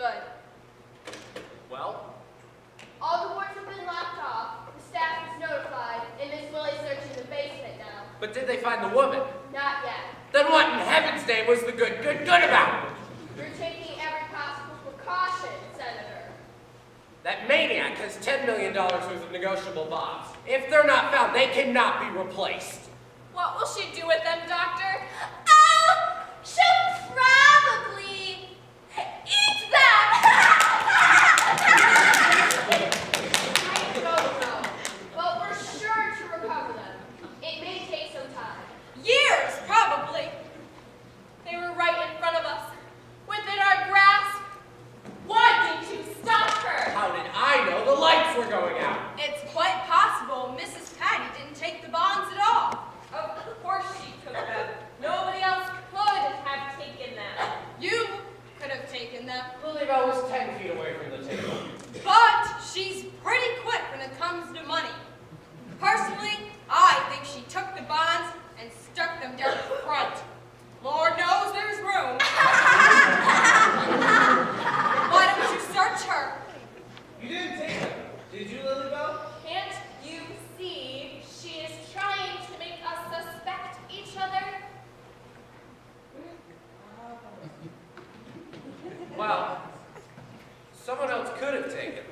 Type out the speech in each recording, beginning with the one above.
Good. Well? All the boards have been locked off, the staff is notified, and Miss Willie's searching the basement now. But did they find the woman? Not yet. Then what in heaven's name was the good about it? We're taking every possible precaution, Senator. That maniac has $10 million worth of negotiable bonds. If they're not found, they cannot be replaced. What will she do with them, Doctor? Oh, she'll probably eat them! I don't know, but we're sure to recover them. It may take some time. Years, probably. They were right in front of us, within our grasp. Why didn't you stop her? How did I know the lights were going out? It's quite possible Mrs. Patty didn't take the bonds at all. Of course she took them. Nobody else could have taken them. You could have taken them. Liliebelle was 10 feet away from the table. But she's pretty quick when it comes to money. Personally, I think she took the bonds and stuck them down the front. Lord knows there's room. Why don't you search her? You didn't take them, did you, Liliebelle? Can't you see she is trying to make us suspect each other? Well, someone else could have taken them.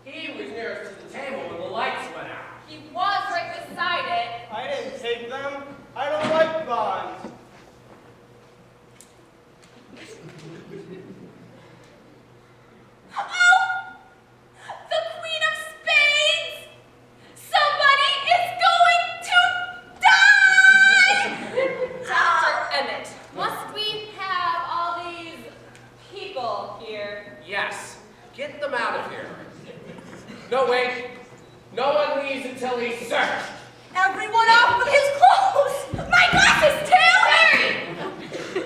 He was nearest to the table when the lights went out. He was right beside it. I didn't take them. I don't like bonds. Oh! The Queen of Spades! Somebody is going to die! Dr. Emmett, must we have all these people here? Yes. Get them out of here. No, wait. No one leaves until he's searched. Everyone off with his clothes! My glasses, too! Harry!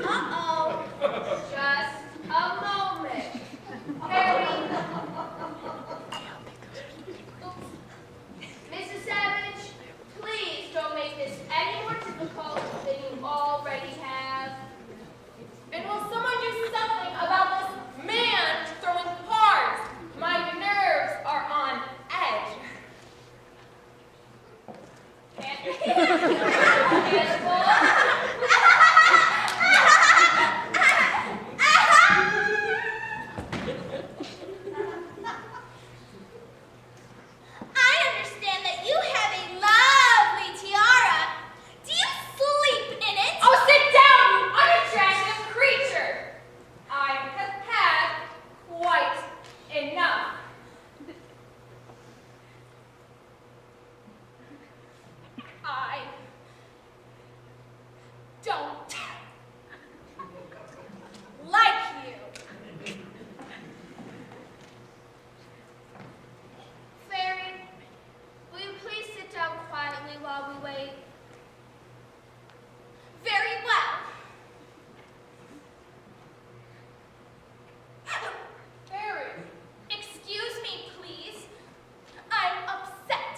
Uh-oh. Just a moment. Harry. Mrs. Savage, please don't make this any more difficult than you already have. And will someone do something about this man throwing cards? My nerves are on edge. I understand that you have a lovely tiara. Do you sleep in it? Oh, sit down, you unattractive creature! I have had quite enough. I don't like you. Fairy, will you please sit down quietly while we wait? Very well. Fairy. Excuse me, please. I'm upset.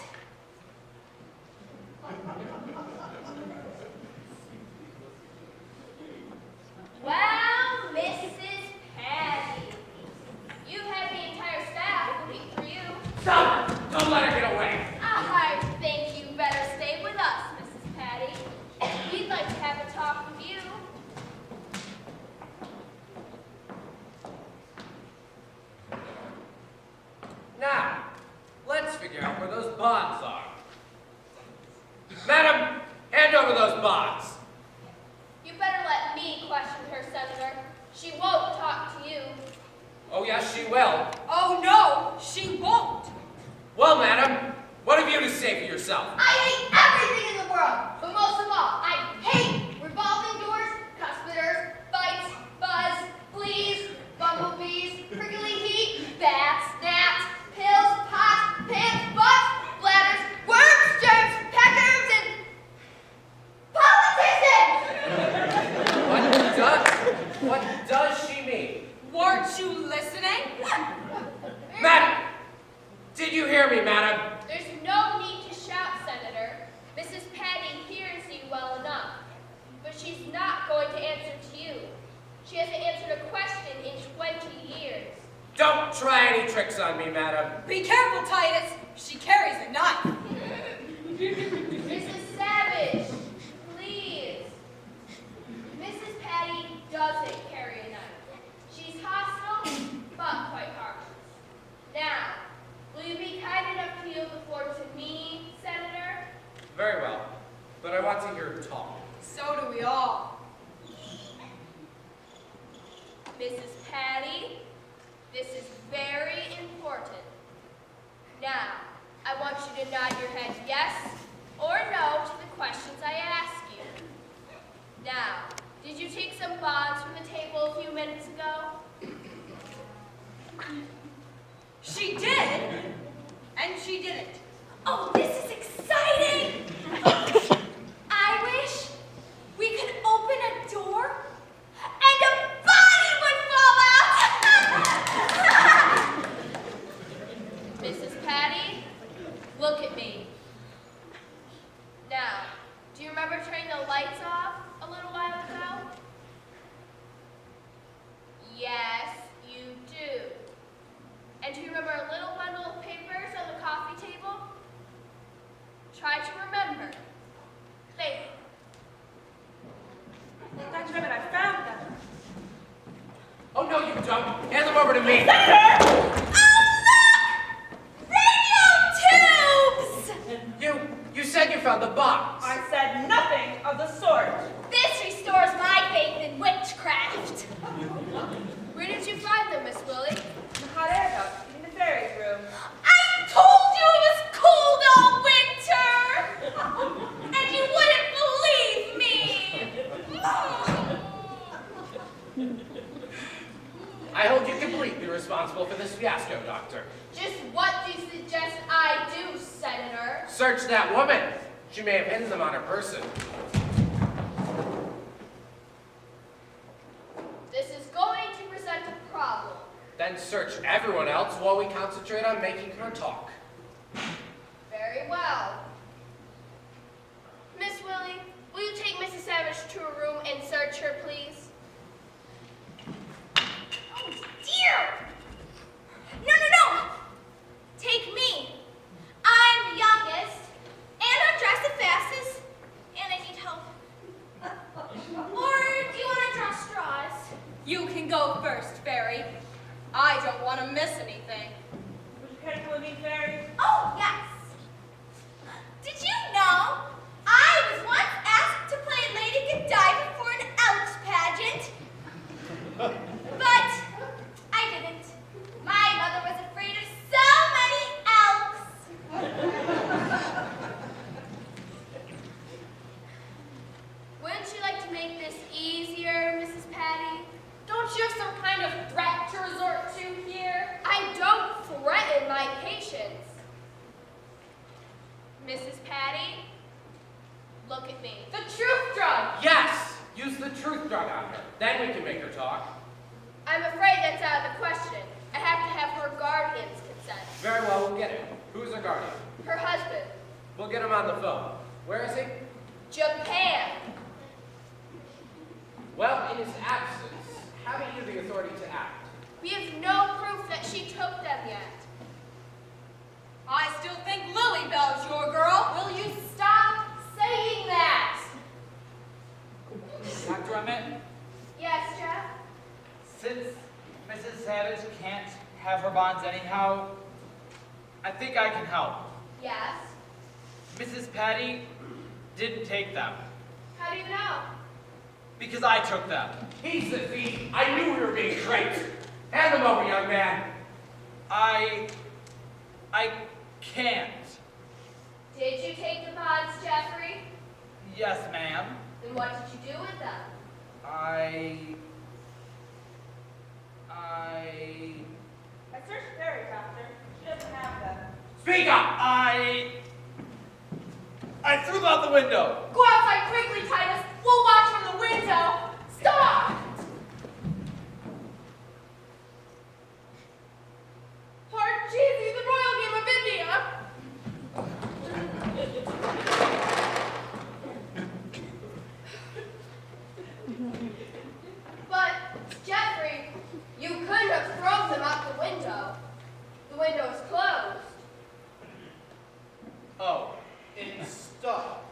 Well, Mrs. Patty, you've had the entire staff looking for you. Stop! Don't let her get away. I think you better stay with us, Mrs. Patty. We'd like to have a talk with you. Now, let's figure out where those bonds are. Madam, hand over those bonds. You better let me question her, Senator. She won't talk to you. Oh, yes, she will. Oh, no, she won't. Well, madam, what have you to say for yourself? I hate everything in the world, but most of all, I hate revolving doors, cuspidors, fights, buzz, fleas, bumblebees, prickly heat, bats, gnats, pills, pots, pins, butts, bladders, worms, germs, peckers, and politicians! What does she mean? Weren't you listening? Madam! Did you hear me, madam? There's no need to shout, Senator. Mrs. Patty hears you well enough, but she's not going to answer to you. She hasn't answered a question in 12 20 years. Don't try any tricks on me, madam. Be careful, Titus. She carries a knife. Mrs. Savage, please. Mrs. Patty doesn't carry a knife. She's hostile, but quite harmless. Now, will you be kind enough to yield the floor to me, Senator? Very well, but I want to hear her talk. So do we all. Mrs. Patty, this is very important. Now, I want you to nod your head yes or no to the questions I ask you. Now, did you take some bonds from the table a few minutes ago? She did, and she didn't. Oh, this is exciting! I wish we could open a door and a body would fall out! Mrs. Patty, look at me. Now, do you remember turning the lights off a little while ago? Yes, you do. And do you remember a little bundle of papers on the coffee table? Try to remember. Think. Dr. Rabbit, I found them. Oh, no, you don't. Hand them over to me. You said you found the box. I said nothing of the sort. This restores my faith in witchcraft. Where did you find them, Miss Willie? In the hot air duct in the fairies' room. I told you it was cold all winter! And you wouldn't believe me! I hold you completely responsible for this fiasco, Doctor. Just what do you suggest I do, Senator? Search that woman. She may have hidden them on her person. This is going to present a problem. Then search everyone else while we concentrate on making her talk. Very well. Miss Willie, will you take Mrs. Savage to her room and search her, please? Oh, dear! No! Take me. I'm the youngest, and I'm dressed the fastest, and I need help. Or do you want to draw straws? You can go first, Fairy. I don't want to miss anything. Would you care to join me, Fairy? Oh, yes. Did you know I was once asked to play Lady Godiva for an Elks pageant? But I didn't. My mother was afraid of so many elks. Wouldn't you like to make this easier, Mrs. Patty? Don't you have some kind of threat to resort to here? I don't threaten my patients. Mrs. Patty, look at me. The truth drug! Yes! Use the truth drug on her. Then we can make her talk. I'm afraid that's out of the question. I have to have her guardian's consent. Very well, we'll get it. Who's her guardian? Her husband. We'll get him on the phone. Where is he? Japan. Well, in his absence, having you the authority to act. We have no proof that she took them yet. I still think Lily Bell's your girl. Will you stop saying that? Dr. Emmett, Yes, Jeff? since Mrs. Savage can't have her bonds anyhow, I think I can help. Yes. Mrs. Patty didn't take them How do you know? because I took them. He's the thief. I knew we were being tricked. Hand them over, young man. I can't. Did you take the bonds, Jeffrey? Yes, ma'am. Then what did you do with them? I searched Fairy, Doctor. She doesn't have them. Speak up! I threw them out the window. Go outside quickly, Titus. We'll watch from the window. Stop! Parcheesi, the royal game of India. But, Jeffrey, you could window. The window is closed. Oh, it's stuck.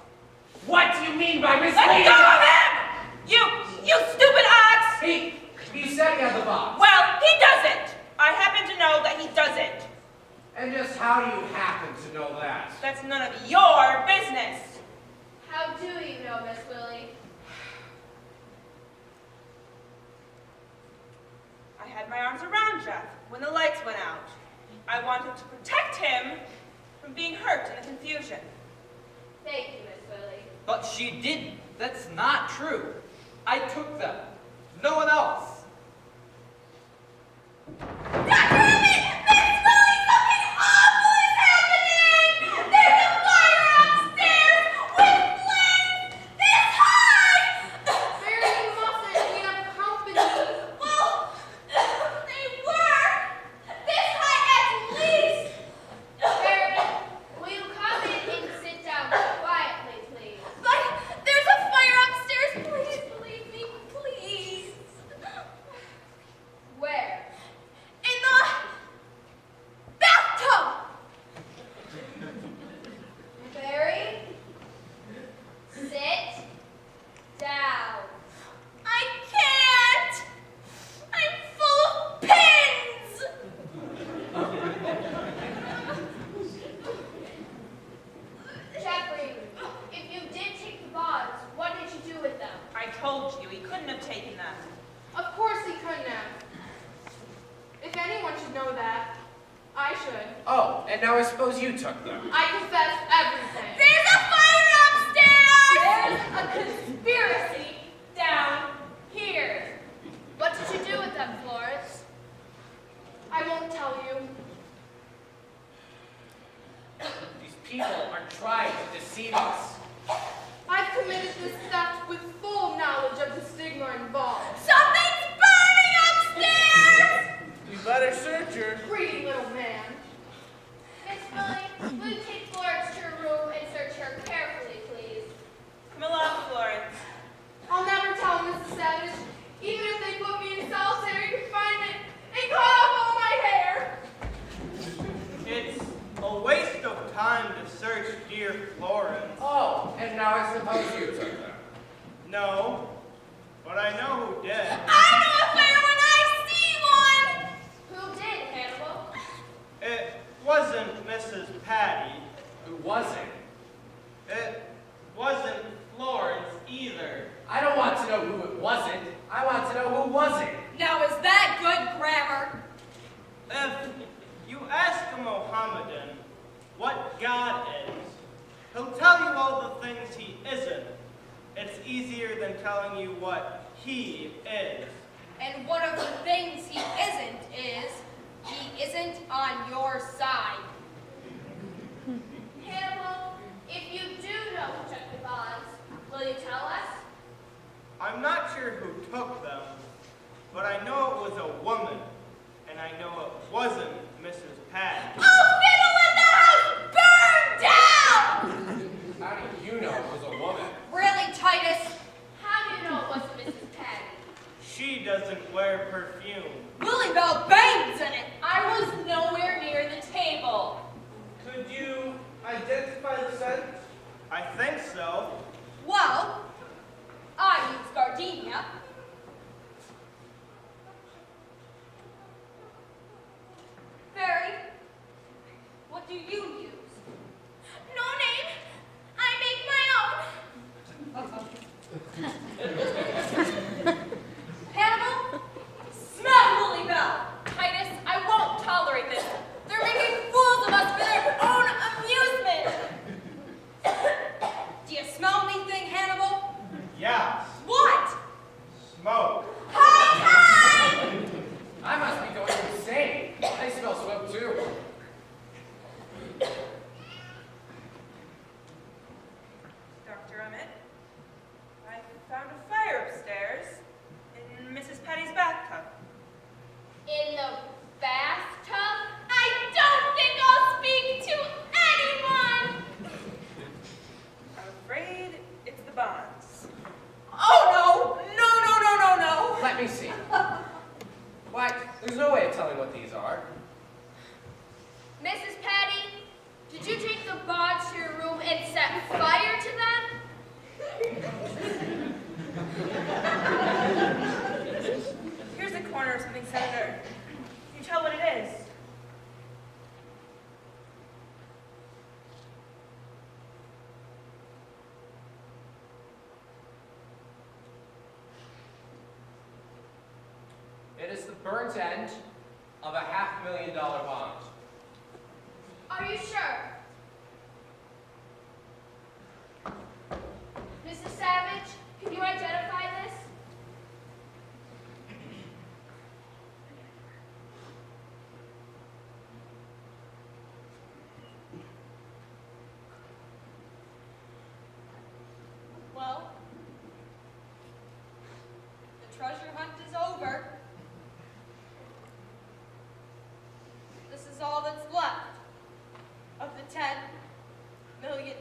What do you mean by Let misleading go of us? him! You stupid ox! He said he had the box. Well, he doesn't. I happen to know that he doesn't. And just how do you happen to know that? That's none of your business. How do you know, Miss Willie? I had my arms around Jeff when the lights went out. I wanted to protect him from being hurt in the confusion. Thank you, Miss Willie. But she didn't. That's not true. I took them. No one else. Dr. Emmett! Miss Willie, something awful is happening! There's a fire upstairs with flames this high! Mary, you mustn't. We have company. Well, they were this high at least! Mary, will you come in and sit down quietly, please? But there's a fire upstairs. Please believe me, please. Where? In the bathtub. Mary, sit down. I can't. I'm full of pins. Jeffrey, if you did take the bonds, what did you do with them? I told you he couldn't have taken them. Of course he couldn't have. If anyone should know that, I should. Oh, and now I suppose you took them. I confess everything. There's a fire upstairs. There's a conspiracy down here. What did you do with them, Florence? I won't tell you. These people are trying to deceive us. I've committed this theft with full knowledge of the stigma involved. Something's burning upstairs. You better search her. Greedy little man. Miss Willie, will you take Florence to her room and search her carefully, please? Come along, Florence. I'll never tell Mrs. Savage, even if they put me in solitary confinement and cut off all my hair. It's a waste of time to search dear Florence. Oh, and now I suppose you took them. No, but I know who did. I know a fire when I see one. Who did, Hannibal? It wasn't Mrs. Patty. Who was it? It wasn't Florence either. I don't want to know who it wasn't. I want to know who was it. Now, is that good grammar? If you ask a Mohammedan what God is, he'll tell you all the things he isn't. It's easier than telling you what he is. And one of the things he isn't is, he isn't on your side. Hannibal, if you do know who took the bonds, will you tell us? I'm not sure who took them, but I know it was a woman, and I know it wasn't Mrs. Patty. Oh, fiddle, let the house burn down. How do you know it was a woman? Really, Titus? How do you know it wasn't Mrs. Patty? She doesn't wear perfume. Willie Bell Bane's in it. I was nowhere near the table. Could you identify the scent? I think so. Well, I use gardenia. There's no way of telling what these are. Mrs. Patty, did you take the bonds to your room and set fire to them? Here's the corner of something, Senator. Can you tell what it is? It is the burnt end of a $500,000 bond. Are you sure? Mrs. Savage, can you identify this? Well, the treasure hunt is over. This is all that's left of the $10 million.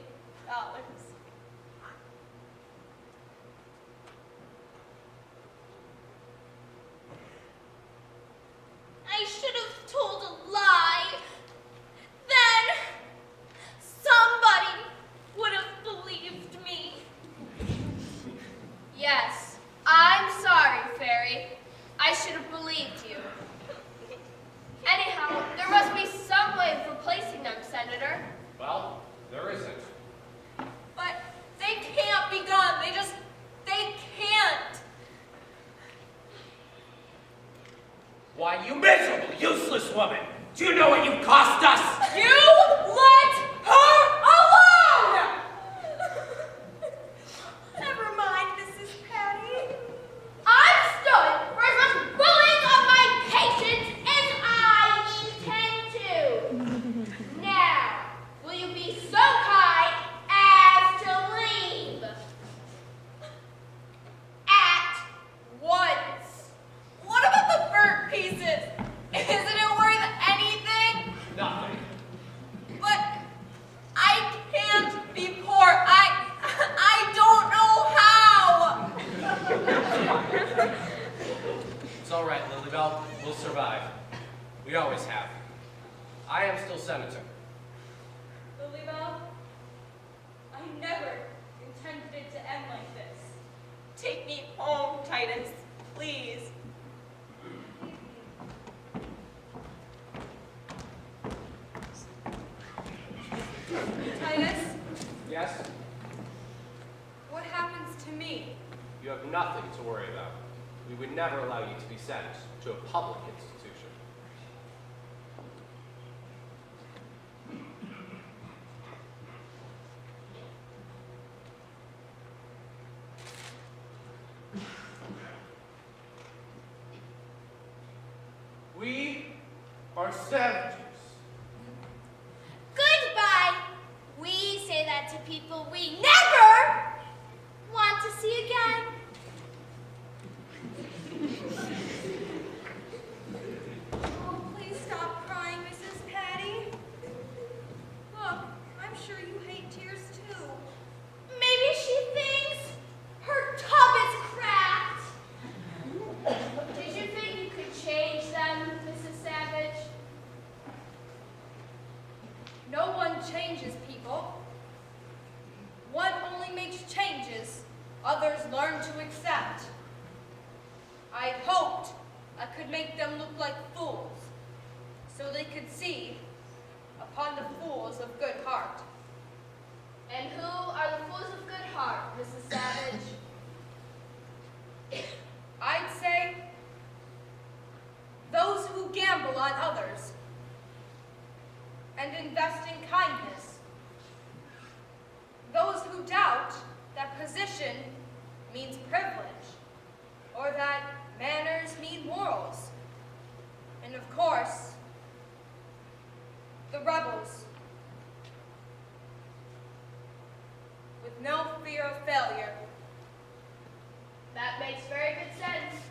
I should have told a lie. Then somebody would have believed me. Yes, I'm sorry, Fairy. I should have believed you. Anyhow, there must be some way of replacing them, Senator. Well, there isn't. But they can't be gone. They can't. Why, you miserable, useless woman! Do you know what you've cost us? You let her alone! Never mind, Mrs. Patty. I've stood for as much bullying of my patients as I intend to. Now, will you be so kind as to leave? At once. What about the burnt pieces? Isn't it worth anything? Nothing. But I can't be poor. I don't know how. It's all right, Lilybell. We'll survive. We always have. I am still senator. Lilybell, I never intended it to end like this. Take me home, Titus, please. Titus, Yes? what happens to me? You have nothing to worry about. We would never allow you to be sent to a public institution. We are savages. Goodbye. We say that to people we never want to see again. Oh, please stop crying, Mrs. Patty. Look, I'm sure you hate tears too. Maybe she thinks her tub is cracked. Did you think you could change them, Mrs. Savage? No one changes people. One only makes changes others learn to accept. I hoped I could make them look like fools, so they could see upon the fools of good heart. And who are the fools of good heart, Mrs. Savage? I'd say those who gamble on others and invest in kindness. Those who doubt that position means privilege, or that manners mean morals. And of course, the rebels, with no fear of failure. That makes very good sense.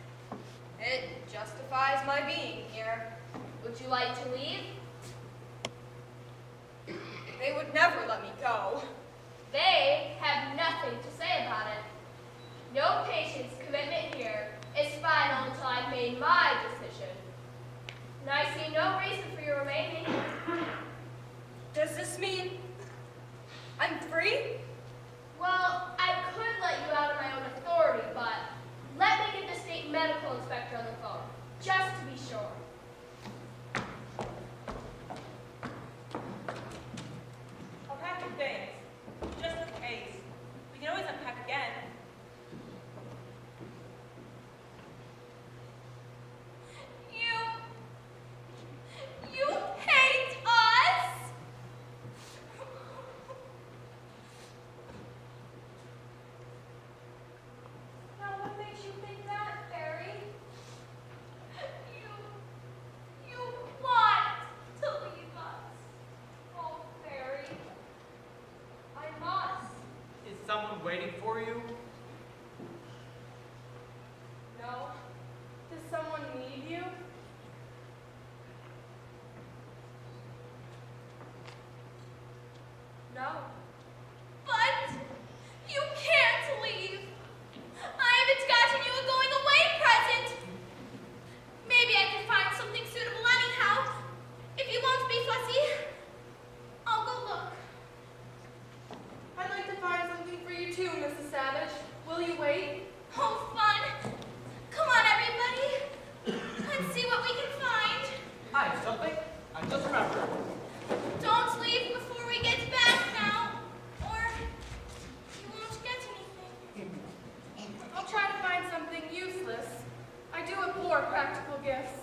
It justifies my being here. Would you like to leave? They would never let me go. They have nothing to say about it. No patient's commitment here is final until I've made my decision. I see no reason for your remaining. Does this mean I'm free? Well, I could let you out of my own authority, but let me get the state medical inspector on the phone, just to be sure. I'll pack your things, just in case. We can always unpack again. You hate us? Now, what makes you think that, Fairy? You want to leave us. Oh, Fairy. I must. Is someone waiting for you? No. Does someone need you? No. But you can't leave. I haven't gotten you a going away present. Maybe I can find something suitable anyhow. If you won't be fussy, I'll go look. I'd like to find something for you too, Mrs. Savage. Will you wait? Oh, fun. Come on, everybody. Let's see what we can find. I have something. I just remembered. Don't leave before we get back now, or you won't get anything. I'll try to find something useless. I do abhor practical gifts.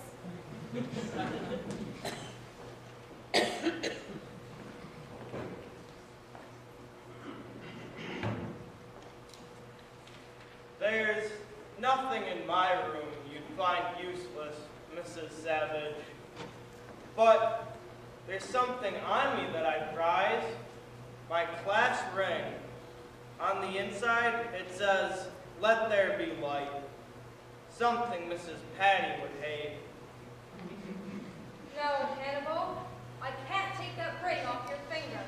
There's nothing in my room you'd find useless, Mrs. Savage. But there's something on me that I prize. My class ring. On the inside, it says, "Let there be light." Something Mrs. Patty would hate. No, Hannibal. I can't take that ring off your finger.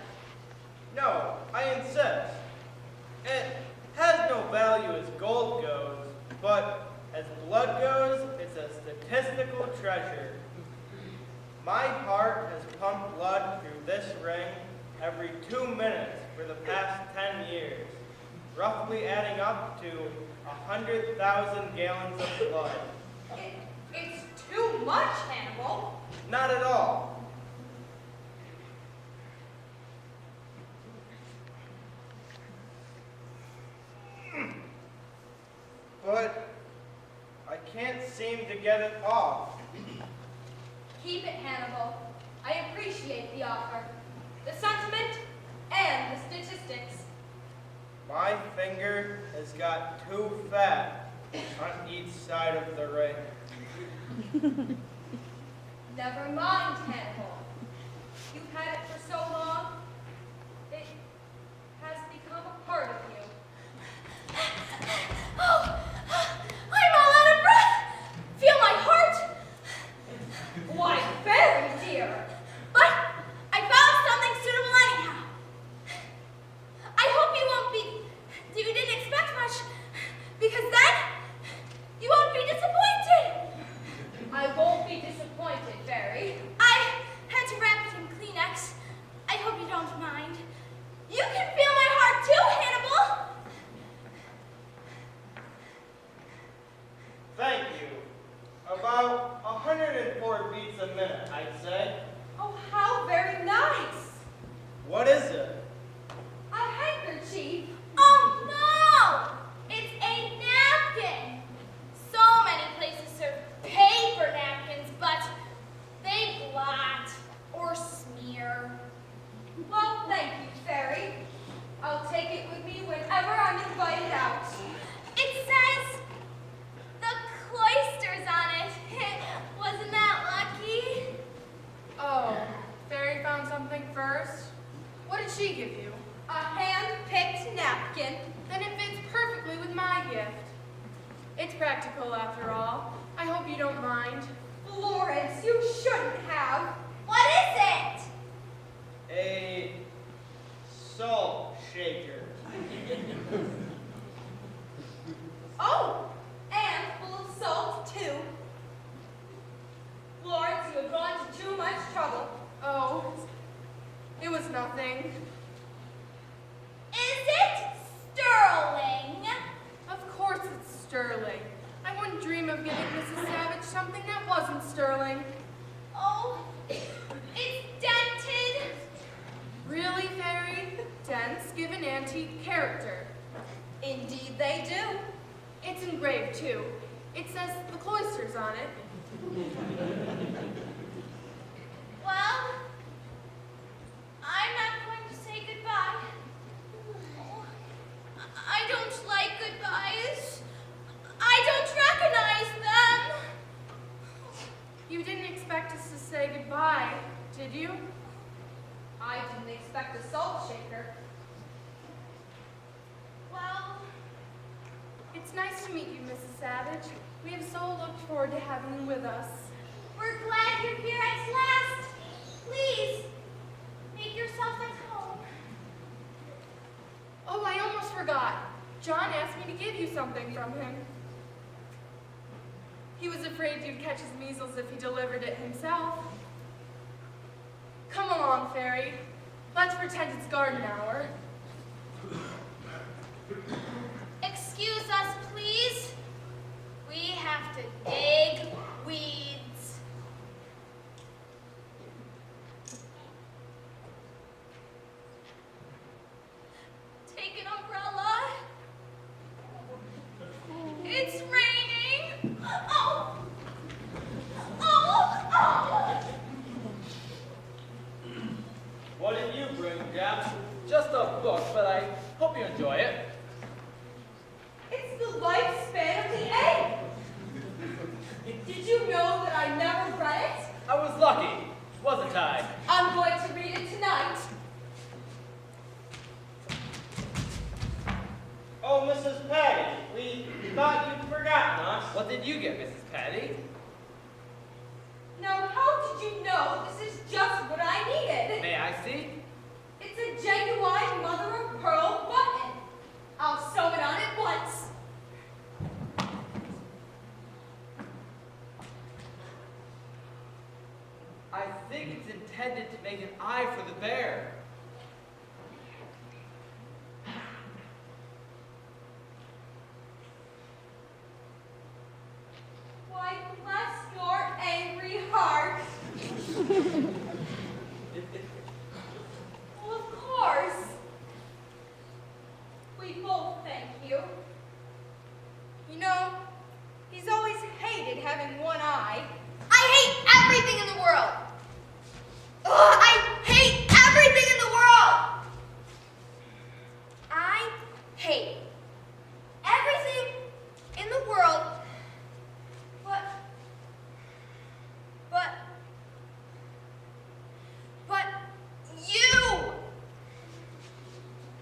No, I insist. It has no value as gold goes, but as blood goes, it's a statistical treasure. My heart has pumped blood through this ring every 2 minutes for the past 10 years, roughly adding up to 100,000 gallons of blood. It's too much, Hannibal. Not at all. But I can't seem to get it off. Keep it, Hannibal. I appreciate the offer, the sentiment, and the statistics. My finger has got too fat on each side of the ring. Never mind, Hannibal. You've had it for so long, it has become a part of you. Oh, I'm all out of breath. Feel my heart. Why, very dear. But I found something suitable anyhow. I hope you didn't expect much, because then you won't be disappointed. I won't be disappointed, Fairy. I had to wrap it in Kleenex. I hope you don't mind. You can feel my heart too, Hannibal. Thank you. About 104 beats a minute, I'd say. gone to too much trouble. Oh, it was nothing. Is it sterling? Of course it's sterling. I wouldn't dream of giving Mrs. Savage something that wasn't sterling. Oh, it's dented. Really, Fairy? Dents give an antique character. Indeed they do. It's engraved, too. It says the cloisters on it. Well, I'm not going to say goodbye. Oh, I don't like goodbyes. I don't recognize them. You didn't expect us to say goodbye, did you? I didn't expect a salt shaker. Well, It's nice to meet you, Mrs. Savage. We have so looked forward to having you with us. we're glad you're here at last. Please, make yourself at home. Oh, I almost forgot. John asked me to give you something from him. He was afraid you'd catch his measles if he delivered it himself. Come along, Fairy. Let's pretend it's garden hour. Excuse us, please. We have to dig weeds. Take an umbrella. It's raining. Oh! Oh! Oh! What did you bring, Jeff? Just a book, but I hope you enjoy it. It's the lifespan of the egg. Did you know that I never read it? I was lucky, wasn't I? I'm going to read it tonight. Oh, Mrs. Patty, we thought you'd forgotten us. What did you get, Mrs. Patty? Now, how did you know this is just what I needed? May I see? It's a genuine mother-of-pearl button. I'll sew it on at once. I think it's intended to make an eye for the bear. Why, bless your angry heart. Well, of course. We both thank you. You know, he's always hated having one eye. I hate everything in the world. Ugh, I hate everything in the world. I hate everything in the world. But you.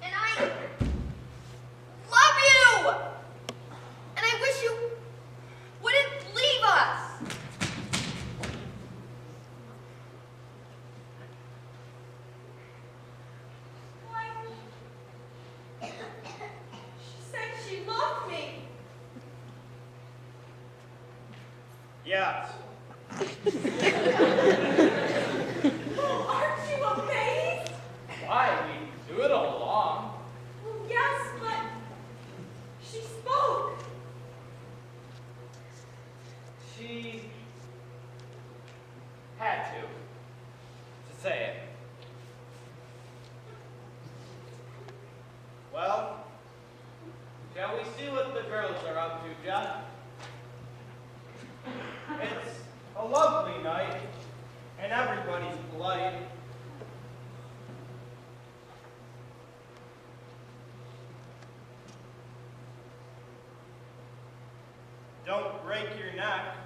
And I love you. And I wish you wouldn't leave us. Why? She said she loved me. Yes. Oh, aren't you amazed? Why, we do it all along. Well, yes, but she spoke. She had to say it. Well, shall we see what the girls are up to, Jeff? It's a lovely night, and everybody's polite. Don't break your neck.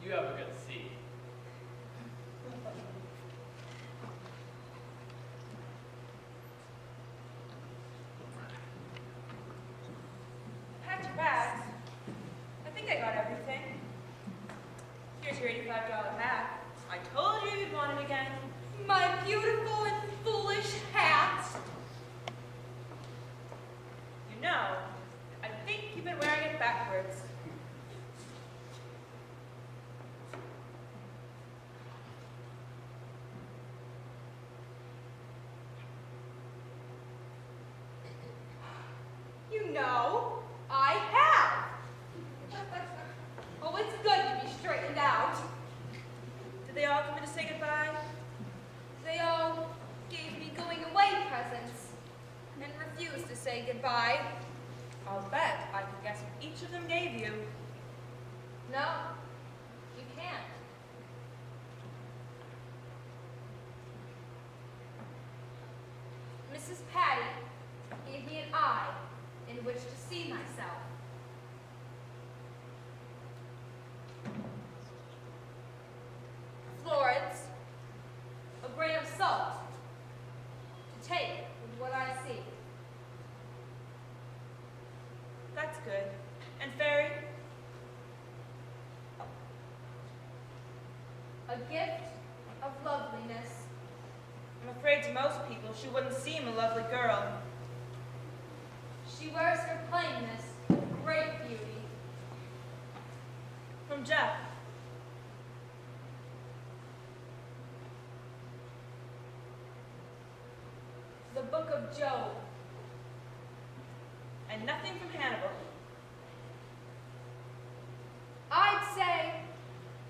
You have a good seat. Packed your bags. I think I got everything. Here's your $85 hat. I told you you'd want it again. My beautiful and foolish hat. You know, I think you've been wearing it backwards. You know, I have. Oh, it's good to be straightened out. Did they all come in to say goodbye? They all gave me going away presents and refused to say goodbye. I'll bet I can guess what each of them gave you. No, you can't. Mrs. Patty gave me an eye in which to see myself. Florence, a grain of salt to take with what I see. That's good. And Fairy? A gift of loveliness. I'm afraid to most people she wouldn't seem a lovely girl. She wears her plainness with great beauty. From Jeff. The book of Job. And nothing from Hannibal. I'd say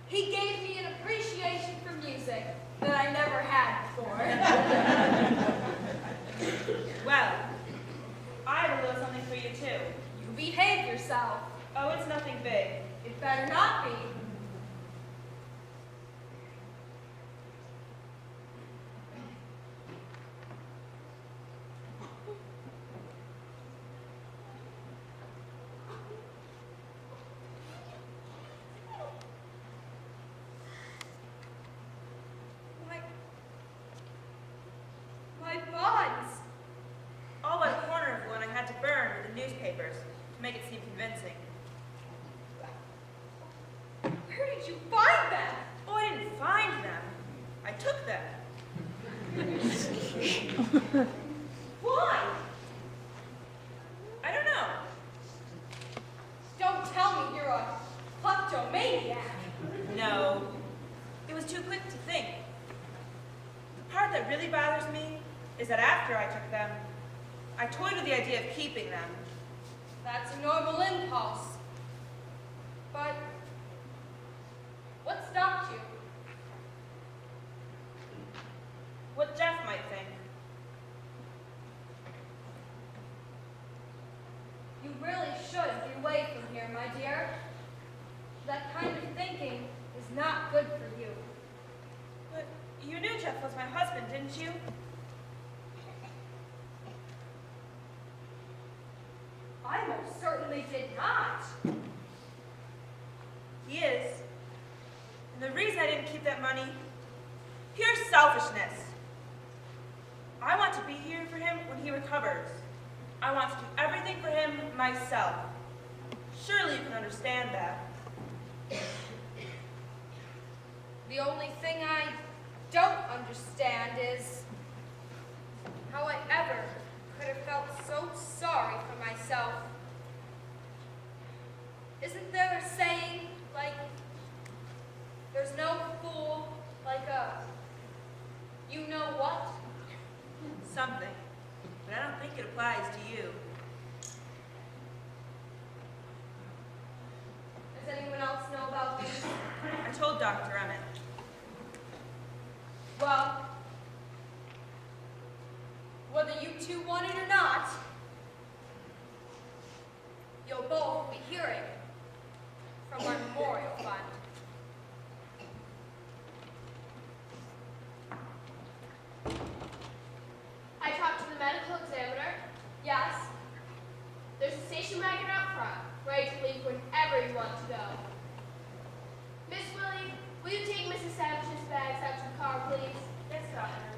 he gave me an appreciation for music that I never had before. Well, I have a little something for you too. You behave yourself. Oh, it's nothing big. It better not be. My bonds. All but a corner of one I had to burn with the newspapers to make it seem convincing. Where did you find them? Oh, I didn't find them. I took them. Why? I don't know. Don't tell me you're a kleptomaniac. No. It was too quick to think. The part that really bothers me is that after I took them, I toyed with the idea of keeping them. That's a normal impulse. But what stopped you? What Jeff might think. You really should get away from here, my dear. That kind of thinking is not good for you. But you knew Jeff was my husband, didn't you? I most certainly did not. He is. And the reason I didn't keep that money, pure selfishness. I want to be here for him when he recovers. I want to do everything for him myself. Surely you can understand that. The only thing I don't understand is how I ever could have felt so sorry for myself. Isn't there a saying, like, there's no fool like a you-know-what? Something. But I don't think it applies to you. Does anyone else know about these? I told Dr. Emmett. Well, whether you two want it or not, you'll both be hearing from our memorial fund. I talked to the medical examiner. Yes. There's a station wagon out front, ready to leave whenever you want to go. Miss Willie, will you take Mrs. Savage's bags out to the car, please? Yes, Doctor.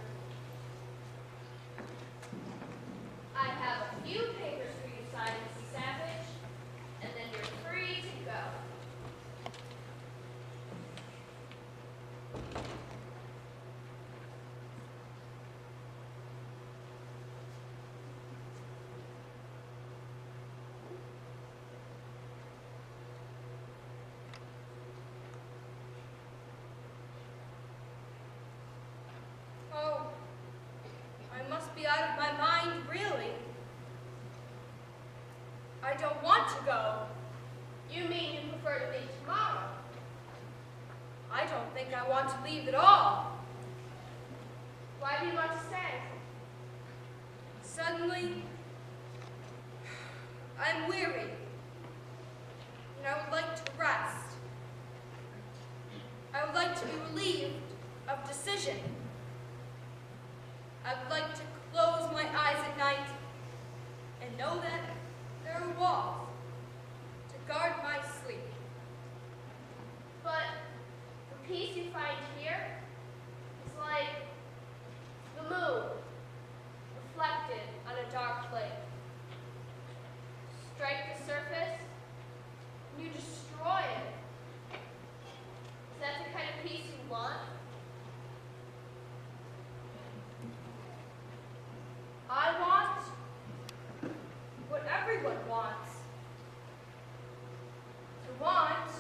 I have a few papers for you to sign, Mrs. Savage, and then you're free to go. Oh, I must be out of my mind, really. I don't want to go. You mean you prefer to leave tomorrow? I don't think I want to leave at all. Why do you want to stay? Suddenly, I'm weary, and I would like to rest. I would like to be relieved of decision. I would like to close my eyes at night and know that there are walls to guard my sleep. But the peace you find here is like the moon reflected on a dark lake. Strike the surface, and you destroy it. Is that the kind of peace you want? I want what everyone wants. To want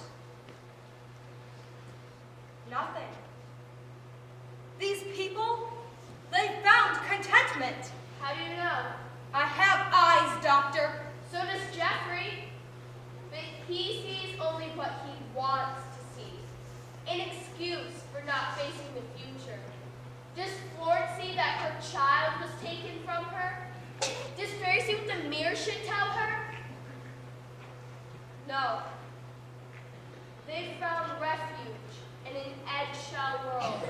nothing. These people, they found contentment. How do you know? I have eyes, Doctor. So does Jeffrey. But he sees only what he wants to see. An excuse for not facing the future. Does Florence see that her child was taken from her? Does Fairy see what the mirror should tell her? No. They found refuge in an eggshell world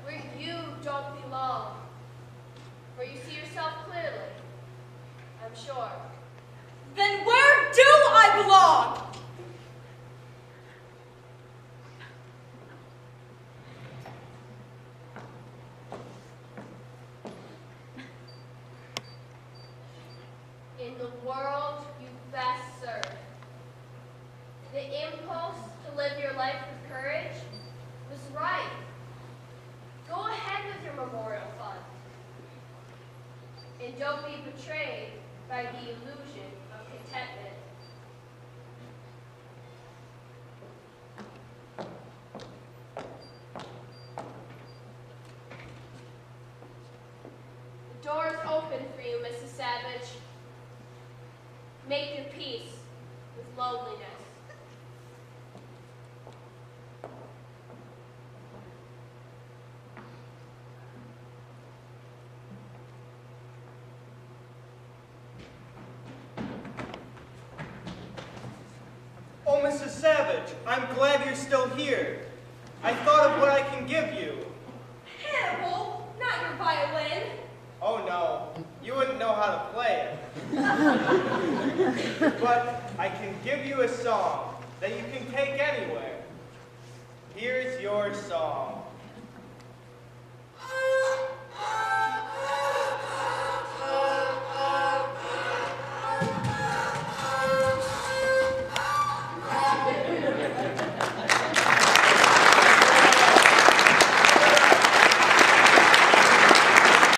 where you don't belong. For you see yourself clearly, I'm sure. Then where do I belong? In the world you best serve. The impulse to live your life with courage was right. Go ahead with your memorial fund. And don't be betrayed by the illusion of contentment. The door is open for you, Mrs. Savage. Make your peace with loneliness. Oh, Mrs. Savage, I'm glad you're still here. I thought of what I can give you. Hannibal, not your violin. Oh, no, you wouldn't know how to play it. But I can give you a song that you can take anywhere. Here's your song.